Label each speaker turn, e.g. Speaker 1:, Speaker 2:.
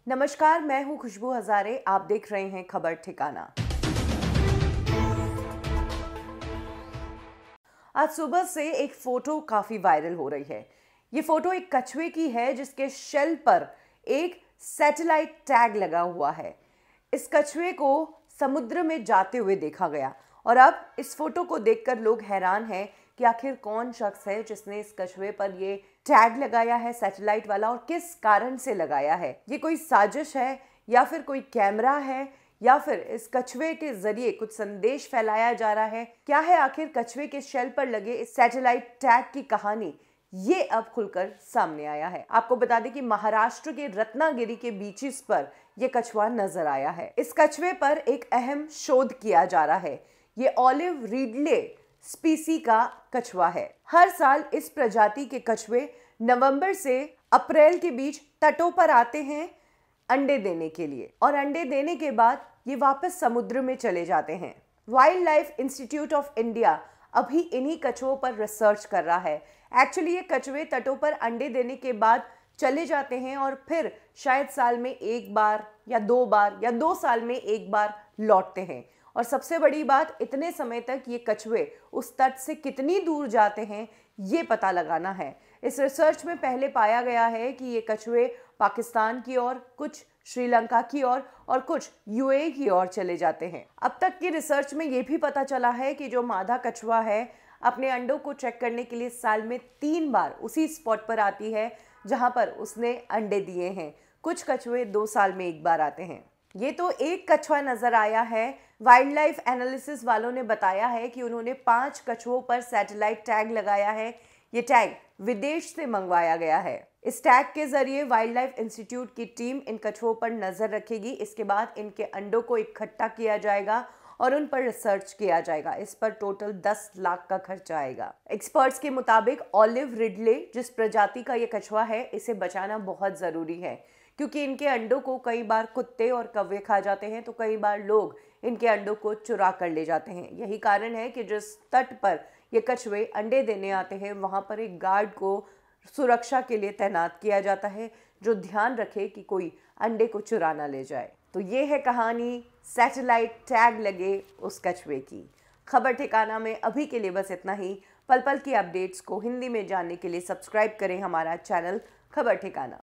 Speaker 1: नमस्कार, मैं हूं खुशबू हजारे। आप देख रहे हैं खबर ठिकाना। आज सुबह से एक फोटो काफी वायरल हो रही है। ये फोटो एक कछुए की है जिसके शेल पर एक सैटेलाइट टैग लगा हुआ है। इस कछुए को समुद्र में जाते हुए देखा गया और अब इस फोटो को देखकर लोग हैरान हैं कि आखिर कौन शख्स है जिसने इस कछुए पर ये टैग लगाया है सैटेलाइट वाला, और किस कारण से लगाया है। ये कोई साजिश है या फिर कोई कैमरा है या फिर इस कछुए के जरिए कुछ संदेश फैलाया जा रहा है। क्या है आखिर कछुए के शेल पर लगे इस सैटेलाइट टैग की कहानी, ये अब खुलकर सामने आया है। आपको बता दें कि महाराष्ट्र के रत्नागिरी के बीचेस पर यह कछुआ नजर आया है। इस कछुए पर एक अहम शोध किया जा रहा है। ये ऑलिव रिडले स्पीसी का कछुआ है। हर साल इस प्रजाति के कछुए नवंबर से अप्रैल के बीच तटों पर आते हैं अंडे देने के लिए, और अंडे देने के बाद ये वापस समुद्र में चले जाते हैं। Wild life institute of India अभी इन्हीं कछुओं पर रिसर्च कर रहा है। एक्चुअली ये कछुए तटों पर अंडे देने के बाद चले जाते हैं और फिर शायद साल में एक बार या 2 बार या 2 साल में एक बार लौटते हैं। और सबसे बड़ी बात, इतने समय तक ये कछुए उस तट से कितनी दूर जाते हैं ये पता लगाना है। इस रिसर्च में पहले पाया गया है कि ये कछुए पाकिस्तान की ओर, कुछ श्रीलंका की ओर और कुछ यूएई की ओर चले जाते हैं। अब तक की रिसर्च में ये भी पता चला है कि जो मादा कछुआ है अपने अंडों को चेक करने के लिए साल में 3 बार उसी स्पॉट पर आती है जहां पर उसने अंडे दिए हैं। कुछ कछुए 2 साल में एक बार आते हैं। ये तो एक कछुआ नजर आया है। वाइल्ड लाइफ एनालिसिस वालों ने बताया है कि उन्होंने 5 कछुओं पर सैटेलाइट टैग लगाया है। ये टैग विदेश से मंगवाया गया है। इस टैग के जरिए वाइल्ड लाइफ इंस्टीट्यूट की टीम इन कछुओं पर नजर रखेगी। इसके बाद इनके अंडों को इकट्ठा किया जाएगा और उन पर रिसर्च किया जाएगा। इस पर टोटल 10 लाख का खर्चा आएगा। एक्सपर्ट्स के मुताबिक ऑलिव रिडले जिस प्रजाति का ये कछुआ है, इसे बचाना बहुत जरूरी है क्योंकि इनके अंडों को कई बार कुत्ते और कौवे खा जाते हैं, तो कई बार लोग इनके अंडों को चुरा कर ले जाते हैं। यही कारण है कि जिस तट पर ये कछुए अंडे देने आते हैं वहां पर एक गार्ड को सुरक्षा के लिए तैनात किया जाता है जो ध्यान रखे कि कोई अंडे को चुरा ना ले जाए। तो ये है कहानी सैटेलाइट टैग लगे उस कछुए की। खबर ठिकाना में अभी के लिए बस इतना ही। पल पल की अपडेट्स को हिंदी में जानने के लिए सब्सक्राइब करें हमारा चैनल खबर ठिकाना।